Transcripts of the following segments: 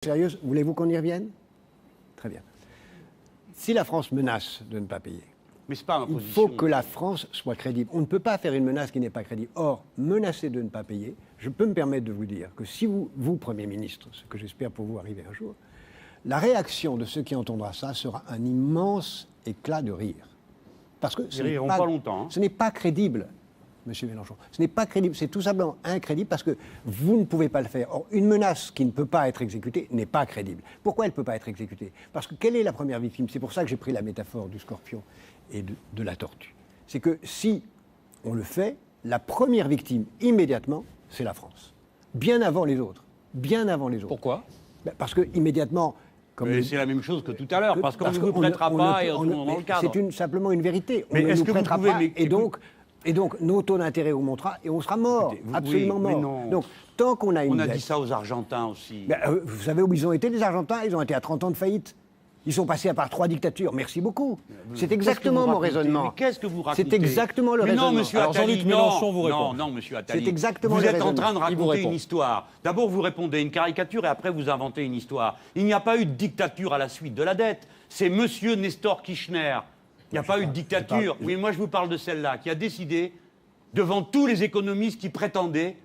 Sérieuse, voulez-vous qu'on y revienne? Très bien. Si la France menace de ne pas payer, mais c'est pas ma il position. faut que la France soit crédible. On ne peut pas faire une menace qui n'est pas crédible. Or, menacer de ne pas payer, je peux me permettre de vous dire que si vous, Premier ministre, ce que j'espère pour vous arriver un jour, la réaction de ceux qui entendront ça sera un immense éclat de rire. Parce que Ils riront pas longtemps. Ce n'est pas crédible. Monsieur Mélenchon, ce n'est pas crédible, c'est tout simplement incrédible parce que vous ne pouvez pas le faire. Or, une menace qui ne peut pas être exécutée n'est pas crédible. Pourquoi elle ne peut pas être exécutée? Parce que quelle est la première victime? C'est pour ça que j'ai pris la métaphore du scorpion et de la tortue. C'est que si on le fait, la première victime, immédiatement, c'est la France. Bien avant les autres. Bien avant les autres. Pourquoi? Parce que, immédiatement... C'est la même chose que tout à l'heure, parce qu'on ne vous prêtera pas et on dans le cadre. C'est simplement une vérité. On Mais ne est-ce nous que vous prêtera pouvez... pas, et donc, nos taux d'intérêt augmentera et on sera mort, Écoutez, absolument oui, mais mort. non. Donc, tant qu'on a une On a dette... dit ça aux Argentins aussi. Vous savez où ils ont été, les Argentins? Ils ont été à 30 ans de faillite. Ils sont passés par 3 dictatures. Merci beaucoup. C'est exactement mon raisonnement. Mais qu'est-ce que vous racontez? C'est exactement le raisonnement. Non, monsieur Alors, Attali, Jean-Luc Mélenchon vous répond. Non, monsieur Attali. C'est exactement Vous le êtes en train de raisonnement. raconter une histoire. D'abord, vous répondez une caricature et après, vous inventez une histoire. Il n'y a pas eu de dictature à la suite de la dette. C'est monsieur Nestor Kirchner. Il n'y a pas eu de dictature. Oui, moi, je vous parle de celle-là, qui a décidé, devant tous les économistes qui prétendaient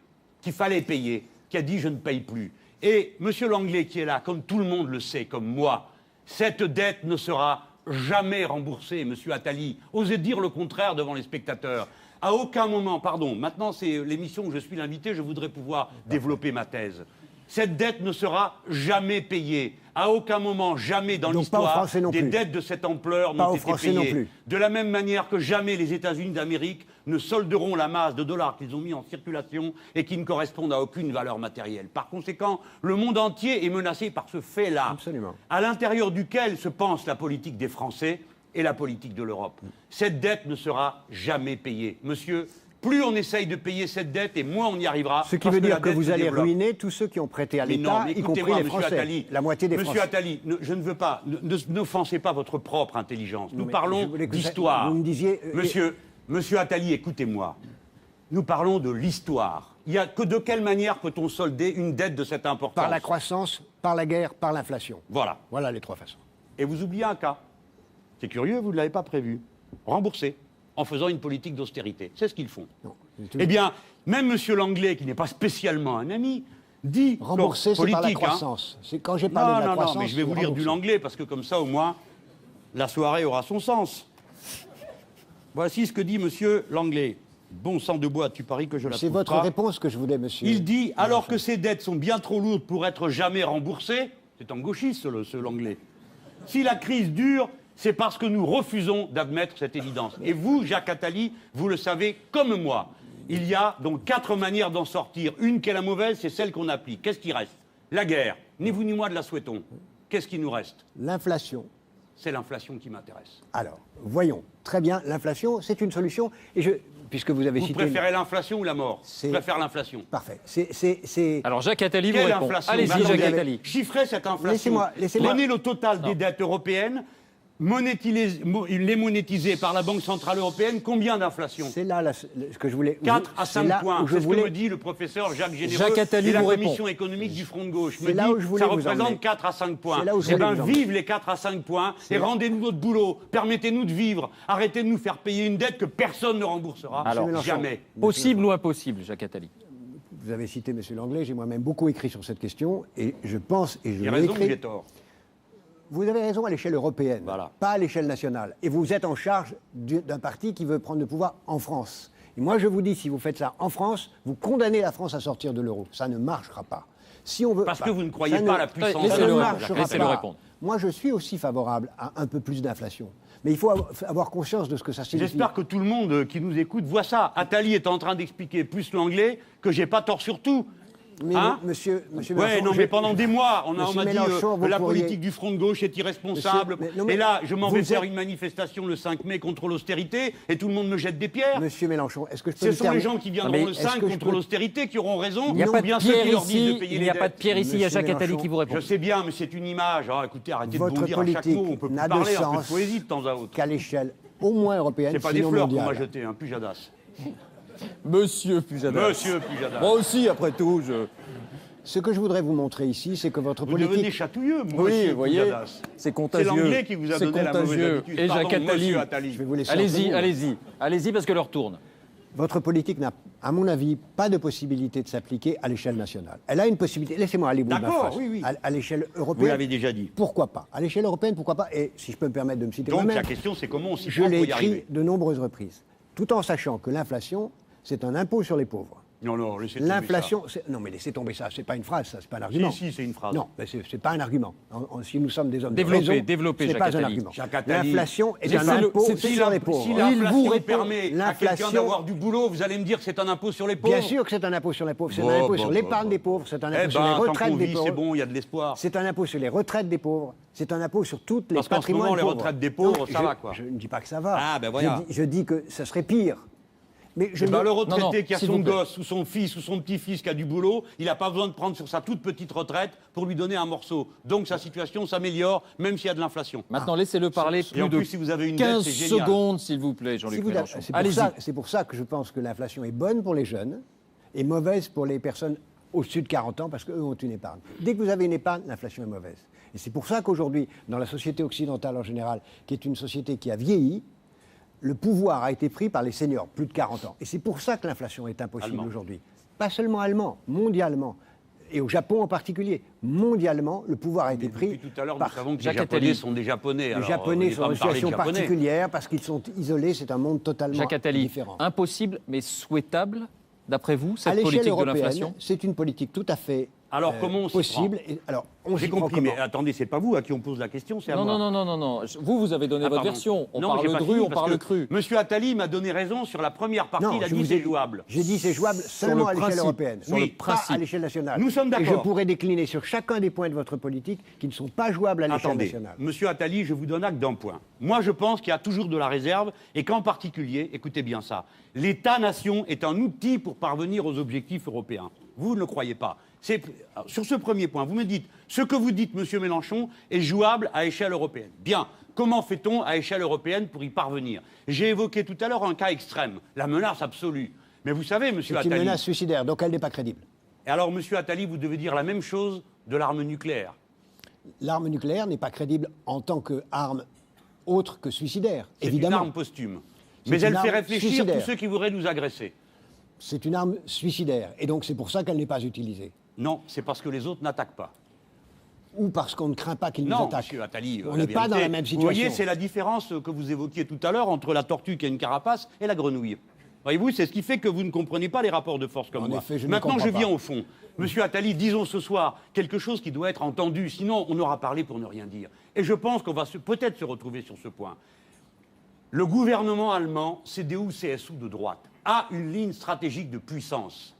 qu'il fallait payer, qui a dit « je ne paye plus ». Et monsieur Langlais, qui est là, comme tout le monde le sait, comme moi, cette dette ne sera jamais remboursée, monsieur Attali. Osez dire le contraire devant les spectateurs. À aucun moment, pardon, maintenant c'est l'émission où je suis l'invité, je voudrais pouvoir développer ma thèse. Cette dette ne sera jamais payée. À aucun moment, jamais dans l'histoire, des dettes de cette ampleur n'ont été payées. De la même manière que jamais les États-Unis d'Amérique ne solderont la masse de dollars qu'ils ont mis en circulation et qui ne correspondent à aucune valeur matérielle. Par conséquent, le monde entier est menacé par ce fait-là, Absolument. à l'intérieur duquel se pense la politique des Français et la politique de l'Europe. Cette dette ne sera jamais payée. Monsieur, plus on essaye de payer cette dette et moins on y arrivera. Ce qui veut dire que vous allez ruiner tous ceux qui ont prêté à l'État, y compris les Français. Attali, la moitié des Français. Monsieur Attali, je ne veux pas, n'offensez pas votre propre intelligence. Nous parlons d'histoire. Vous me disiez... Monsieur Attali, écoutez-moi. Nous parlons de l'histoire. De quelle manière peut-on solder une dette de cette importance? Par la croissance, par la guerre, par l'inflation. Voilà. Voilà les trois façons. Et vous oubliez un cas. C'est curieux, vous ne l'avez pas prévu. Rembourser, en faisant une politique d'austérité. C'est ce qu'ils font. Non, eh bien, même M. Langlais, qui n'est pas spécialement un ami, dit... Rembourser, c'est par la croissance. C'est quand j'ai parlé de la croissance... Non, mais je vais vous lire du Langlais, parce que comme ça, au moins, la soirée aura son sens. Voici ce que dit M. Langlais. Bon sang de bois, tu paries que je la trouve pas. C'est votre réponse que je voulais, monsieur. Il dit, alors que ces dettes sont bien trop lourdes pour être jamais remboursées, c'est un gauchiste, ce Langlais. Si la crise dure, c'est parce que nous refusons d'admettre cette évidence. Et vous, Jacques Attali, vous le savez comme moi. Il y a donc 4 manières d'en sortir. Une qui est la mauvaise, c'est celle qu'on applique. Qu'est-ce qui reste? La guerre. Ni vous ni moi ne la souhaitons. Qu'est-ce qui nous reste? L'inflation. C'est l'inflation qui m'intéresse. Alors, voyons. Très bien, l'inflation, c'est une solution. Et puisque vous avez cité... Vous préférez l'inflation ou la mort? Je préfère l'inflation. Parfait. Alors, Jacques Attali vous répond. Allez-y, Jacques Attali. Chiffrez cette inflation. Laissez-moi... Prenez le total des dettes européennes, les monétiser par la Banque Centrale Européenne, combien d'inflation? C'est là ce que je voulais... 4 à 5 points, c'est ce que me dit le professeur Jacques Généreux et la Commission économique du Front de Gauche. Me dit, ça représente 4 à 5 points. Eh bien, vive les 4 à 5 points et rendez-nous notre boulot. Permettez-nous de vivre. Arrêtez de nous faire payer une dette que personne ne remboursera. Alors, jamais. Possible ou impossible, Jacques Attali? Vous avez cité M. Langlais, j'ai moi-même beaucoup écrit sur cette question, et je pense, et je l'ai écrit... Il a raison ou j'ai tort? Vous avez raison à l'échelle européenne, voilà. Pas à l'échelle nationale. Et vous êtes en charge d'un parti qui veut prendre le pouvoir en France. Et moi, je vous dis, si vous faites ça en France, vous condamnez la France à sortir de l'euro. Ça ne marchera pas. Si on veut, parce que vous ne croyez pas à la puissance. Ça ne marchera Laissez-le pas. répondre. Moi, je suis aussi favorable à un peu plus d'inflation. Mais il faut avoir conscience de ce que ça signifie. J'espère que tout le monde qui nous écoute voit ça. Attali est en train d'expliquer plus l'anglais que j'ai pas tort sur tout. Mais monsieur ouais, non, mais pendant des mois, on m'a dit que la pourriez... politique du Front de Gauche est irresponsable. Et là, je m'en vais faire une manifestation le 5 mai contre l'austérité et tout le monde me jette des pierres. Monsieur Mélenchon, est-ce que je peux... Ce sont les gens qui viendront le 5 contre l'austérité qui auront raison. Il n'y a pas de pierre ici. Il n'y a pas de pierre ici. Il y a Jacques Attali qui vous répond. Je sais bien, mais c'est une image. Écoutez, arrêtez de bondir à chaque mot. On peut plus parler, un peu de poésie de temps à autre. Qu'à l'échelle au moins européenne, c'est pas des fleurs qu'on m'a jeté, Pujadas. Monsieur Pujadas. Monsieur Pujadas. Moi aussi, après tout, Ce que je voudrais vous montrer ici, c'est que votre Vous politique... devenez chatouilleux, Oui, monsieur vous voyez, Pujadas. c'est contagieux. C'est l'anglais qui vous a C'est donné la mauvaise contagieux. habitude. Et Pardon, Jacques Attali. monsieur Attali. Je vais vous laisser Allez-y, entre nous. allez-y parce que l'heure tourne. Votre politique n'a, à mon avis, pas de possibilité de s'appliquer à l'échelle nationale. Elle a une possibilité, laissez-moi aller au bout de ma D'accord, phrase. oui, oui. À l'échelle européenne. Vous l'avez déjà dit. Pourquoi pas? À l'échelle européenne, pourquoi pas? Et si je peux me permettre de me citer Donc moi-même, la question, c'est comment on s'y je prend l'ai pour y écrit arriver. de nombreuses reprises, tout en sachant que l'inflation, c'est un impôt sur les pauvres. Non, non, laissez tomber L'inflation, non mais laissez tomber ça, c'est pas une phrase, ça, c'est pas un argument. Si, c'est une phrase. Non, mais c'est pas un argument. Si nous sommes des hommes Développez, de raison, développez, c'est Jacques pas un Attali. argument. Jacques Attali. L'inflation est un Laissez-le- impôt c'est- sur les pauvres. Si Il l'inflation vous répond, permet à quelqu'un l'inflation, d'avoir du boulot, vous allez me dire que c'est un impôt sur les pauvres. bien sûr que c'est un impôt sur les pauvres, c'est Bon, un impôt bon, sur bon, l'épargne bon. des pauvres, c'est un Eh impôt sur les ben, tant retraites qu'on des vit, pauvres. c'est bon, il y a de l'espoir. C'est un impôt sur les retraites des pauvres, c'est un impôt sur toutes les Parce qu'en ce patrimoines moment, les pauvres. retraites des pauvres, Non, ça va, quoi. Je ne dis pas que ça va. Ah, ben voilà. Je dis que ça serait pire. Mais je Eh ben, ne- le retraité Non, qui a s'il son vous plaît. gosse ou son fils ou son petit-fils qui a du boulot, il n'a pas besoin de prendre sur sa toute petite retraite pour lui donner un morceau. Donc sa situation s'améliore, même s'il y a de l'inflation. Maintenant, laissez-le parler Et en plus de plus, si vous avez une dette, 15 c'est génial. secondes, s'il vous plaît, Si Jean-Luc vous- Mélenchon. c'est pour Allez-y. c'est pour ça que je pense que l'inflation est bonne pour les jeunes et mauvaise pour les personnes au-dessus de 40 ans parce qu'eux ont une épargne. Dès que vous avez une épargne, l'inflation est mauvaise. Et c'est pour ça qu'aujourd'hui, dans la société occidentale en général, qui est une société qui a vieilli, le pouvoir a été pris par les seniors, plus de 40 ans. Et c'est pour ça que l'inflation est impossible Allemand. aujourd'hui. Pas seulement allemand, mondialement. Et au Japon en particulier. Mondialement, le pouvoir a été pris Depuis tout à l'heure, nous par... savons que les Jacques Japonais Attali. sont des Japonais. Les alors, Japonais venez sont pas dans me une parler de situation Japonais. particulière parce qu'ils sont isolés, c'est un monde totalement Jacques Attali, différent. impossible mais souhaitable, d'après vous, À cette l'échelle politique de européenne, l'inflation? c'est une politique tout à fait Alors, comment on s'y possible. Alors, on J'ai s'y prend compris, comment mais attendez, c'est pas vous à qui on pose la question, c'est à Non, moi. non. Vous avez donné Ah, votre pardon. version. On Non, parle j'ai pas dru, fini on parce parle que cru. Monsieur Attali m'a donné raison sur la première partie, il a je dit vous c'est ai- jouable. J'ai dit c'est jouable seulement à l'échelle principe. européenne. Sur le Oui, pas principe. à l'échelle nationale. Nous sommes Et je d'accord. pourrais décliner sur chacun des points de votre politique qui ne sont pas jouables à l'échelle Attendez, nationale. Monsieur Attali, je vous donne acte d'un point. Moi, je pense qu'il y a toujours de la réserve et qu'en particulier, écoutez bien ça, l'État-nation est un outil pour parvenir aux objectifs européens. Vous ne le croyez pas. Alors, sur ce premier point, vous me dites, ce que vous dites, Monsieur Mélenchon, est jouable à échelle européenne. Bien. Comment fait-on à échelle européenne pour y parvenir? J'ai évoqué tout à l'heure un cas extrême, la menace absolue. Mais vous savez, Monsieur C'est une Attali, menace suicidaire, donc elle n'est pas crédible. et alors, Monsieur Attali, vous devez dire la même chose de l'arme nucléaire. L'arme nucléaire n'est pas crédible en tant qu'arme autre que suicidaire, C'est une évidemment. arme posthume. C'est Mais une elle fait arme réfléchir suicidaire. tous ceux qui voudraient nous agresser. C'est une arme suicidaire, et donc c'est pour ça qu'elle n'est pas utilisée. Non, c'est parce que les autres n'attaquent pas. Ou parce qu'on ne craint pas qu'ils nous Non, attaquent. monsieur Attali, On la n'est pas dans vérité, la même Vous situation. voyez, c'est la différence que vous évoquiez tout à l'heure entre la tortue qui a une carapace et la grenouille. Voyez-vous, c'est ce qui fait que vous ne comprenez pas les rapports de force comme En moi. effet, je ne Maintenant, comprends je viens pas. au fond. Monsieur Attali, disons ce soir quelque chose qui doit être entendu, sinon on aura parlé pour ne rien dire. Et je pense qu'on va peut-être se retrouver sur ce point. Le gouvernement allemand, CDU-CSU de droite, a une ligne stratégique de puissance.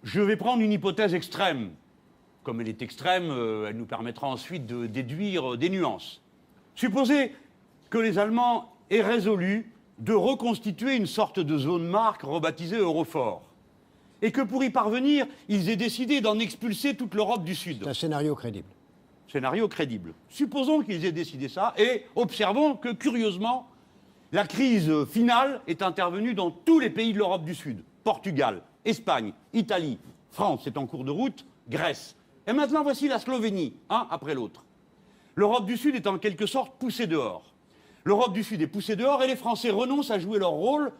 Je vais prendre une hypothèse extrême. Comme elle est extrême, elle nous permettra ensuite de déduire des nuances. Supposez que les Allemands aient résolu de reconstituer une sorte de zone marque rebaptisée Eurofort. Et que pour y parvenir, ils aient décidé d'en expulser toute l'Europe du Sud. C'est un scénario crédible. Scénario crédible. Supposons qu'ils aient décidé ça et observons que, curieusement, la crise finale est intervenue dans tous les pays de l'Europe du Sud. Portugal, Espagne, Italie, France est en cours de route, Grèce. Et maintenant, voici la Slovénie, un après l'autre. L'Europe du Sud est en quelque sorte poussée dehors. L'Europe du Sud est poussée dehors et les Français renoncent à jouer leur rôle,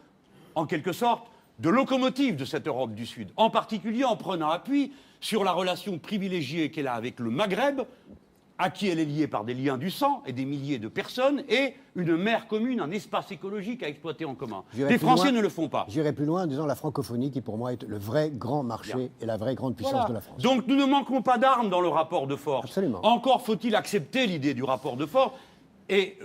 en quelque sorte, de locomotive de cette Europe du Sud. En particulier en prenant appui sur la relation privilégiée qu'elle a avec le Maghreb, à qui elle est liée par des liens du sang et des milliers de personnes, et une mer commune, un espace écologique à exploiter en commun. J'irai Les plus Français loin. ne le font pas. J'irai plus loin en disant la francophonie qui pour moi est le vrai grand marché Bien. et la vraie grande puissance Voilà. de la France. Donc nous ne manquons pas d'armes dans le rapport de force. Absolument. Encore faut-il accepter l'idée du rapport de force. Et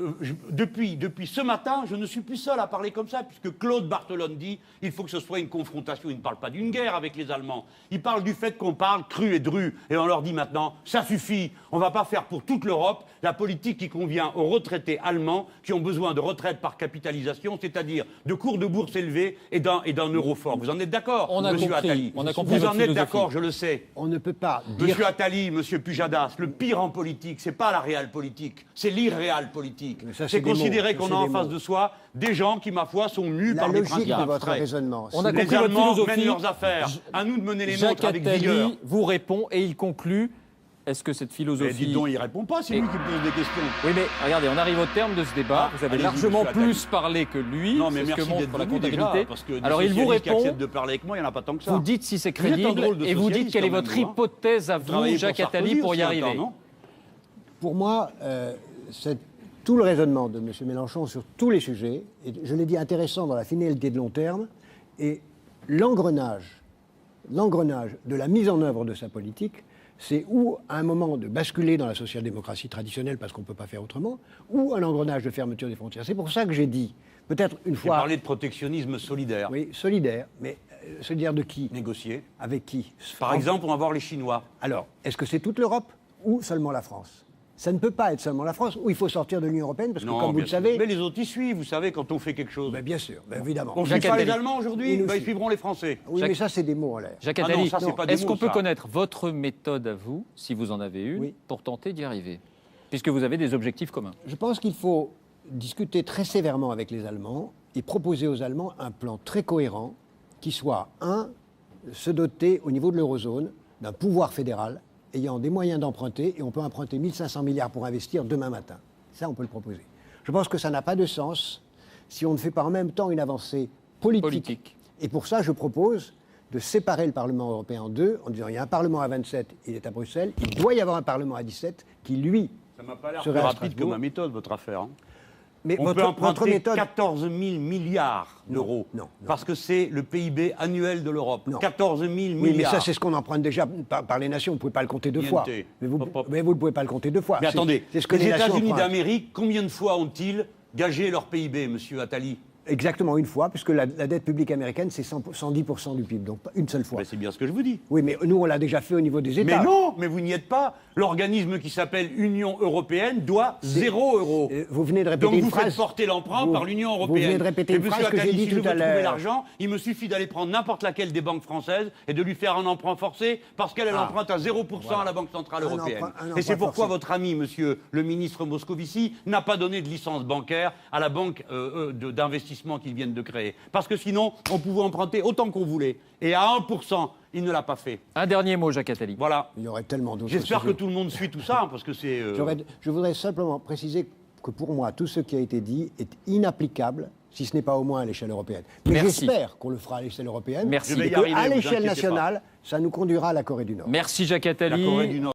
depuis ce matin, je ne suis plus seul à parler comme ça, puisque Claude Barthelone dit il faut que ce soit une confrontation. Il ne parle pas d'une guerre avec les Allemands. Il parle du fait qu'on parle cru et dru. Et on leur dit maintenant, ça suffit, on ne va pas faire pour toute l'Europe la politique qui convient aux retraités allemands qui ont besoin de retraite par capitalisation, c'est-à-dire de cours de bourse élevés et d'un euro fort. Vous en êtes d'accord, On a monsieur compris. Attali? On a compris Vous votre en êtes philosophie. d'accord, je le sais. On ne peut pas dire... Monsieur Attali, monsieur Pujadas, le pire en politique, c'est pas la réelle politique, c'est l'irréelle politique. Ça, C'est des considérer mots, qu'on a en des face mots. de soi des gens qui, ma foi, sont mus La par des logique principes de votre abstraits. raisonnement. On a Les compris votre Allemands philosophie. mènent leurs affaires. À nous de mener les Jacques nôtres avec vigueur. Attali vous répond et il conclut. Est-ce que cette Mais philosophie... dites donc, il répond pas, c'est lui qui me pose des questions. Oui, mais regardez, on arrive au terme de ce débat. Ah, vous avez allez-y, largement monsieur plus parlé que lui. Non, mais c'est ce merci que d'être montre la venu comptabilité. déjà, parce que des Alors, il vous socialistes qui répond. acceptent de parler avec moi, il n'y en a pas tant que ça. Vous dites si c'est Vous êtes un crédible drôle de et vous dites socialiste, quelle est quand même, votre vous, hein. hypothèse à vous, Travaillez Jacques pour Attali, Sarkozy pour y aussi un arriver. temps, non Pour moi, c'est tout le raisonnement de M. Mélenchon sur tous les sujets, et je l'ai dit, intéressant dans la finalité de long terme, et l'engrenage de la mise en œuvre de sa politique, c'est ou à un moment de basculer dans la social-démocratie traditionnelle parce qu'on ne peut pas faire autrement, ou un engrenage de fermeture des frontières. C'est pour ça que j'ai dit, peut-être une J'ai fois... parlé de protectionnisme solidaire. Oui, solidaire, mais solidaire de qui? Négocié. Avec qui? Par exemple, on va voir les Chinois. Alors, est-ce que c'est toute l'Europe ou seulement la France? Ça ne peut pas être seulement la France, ou il faut sortir de l'Union européenne, parce que comme vous bien le sûr. savez... Mais les autres y suivent, vous savez, quand on fait quelque chose. Ben, bien sûr, ben, évidemment. On ne suit Jacques pas les Attali. Allemands aujourd'hui, Ils nous ben, ils suivent. suivront les Français. Oui, Jacques- mais ça, c'est des mots en l'air. Jacques Ah non, Attali, ça, c'est pas des est-ce mots, qu'on peut ça. connaître votre méthode à vous, si vous en avez une, Oui. pour tenter d'y arriver? Puisque vous avez des objectifs communs. Je pense qu'il faut discuter très sévèrement avec les Allemands et proposer aux Allemands un plan très cohérent qui soit, se doter au niveau de l'eurozone d'un pouvoir fédéral ayant des moyens d'emprunter, et on peut emprunter 1500 milliards pour investir demain matin. Ça, on peut le proposer. Je pense que ça n'a pas de sens si on ne fait pas en même temps une avancée politique. Et pour ça, je propose de séparer le Parlement européen en deux, en disant il y a un Parlement à 27, il est à Bruxelles, il doit y avoir un Parlement à 17 qui, lui, Ça m'a pas l'air serait plus à rapide que Strasbourg. ma méthode, votre affaire. Hein. Mais On peut votre emprunter méthode... 14 000 milliards d'euros. non. Parce que c'est le PIB annuel de l'Europe. Non. 14 000 milliards. Oui, mais ça, c'est ce qu'on emprunte déjà par les nations. Vous ne pouvez pas le compter deux fois. Niente. Mais vous Hop, hop. ne pouvez pas le compter deux fois. Mais attendez, c'est ce que les nations États-Unis empruntent. d'Amérique, combien de fois ont-ils gagé leur PIB, monsieur Attali? Exactement une fois, puisque la dette publique américaine, c'est 110% du PIB, donc pas une seule fois. Ben, c'est bien ce que je vous dis. Oui, mais nous, on l'a déjà fait au niveau des États. Mais non, mais vous n'y êtes pas. L'organisme qui s'appelle Union européenne doit 0 euros. Vous venez de répéter Donc une vous phrase. faites porter l'emprunt Vous- par l'Union vous européenne. venez de répéter Et une monsieur phrase que j'ai Attali, dit si je tout veux à l'heure. trouver l'argent, il me suffit d'aller prendre n'importe laquelle des banques françaises et de lui faire un emprunt forcé parce qu'elle emprunte à 0% à la Banque Centrale Un Européenne. emprunt Et c'est pourquoi forcé. votre ami, monsieur le ministre Moscovici, n'a pas donné de licence bancaire à la banque d'investissement qu'ils viennent de créer. Parce que sinon, on pouvait emprunter autant qu'on voulait. Et à 1%, il ne l'a pas fait. Un dernier mot, Jacques Attali. Voilà. Il y aurait tellement d'autres J'espère que sujets. tout le monde suit tout ça, hein, parce que c'est... Je voudrais simplement préciser que pour moi, tout ce qui a été dit est inapplicable, si ce n'est pas au moins à l'échelle européenne. Mais Merci. j'espère qu'on le fera à l'échelle européenne. Merci. Je vais Et y qu'à arriver, vous l'échelle inquiétez pas. nationale, ça nous conduira à la Corée du Nord. Merci Jacques Attali. La Corée du Nord.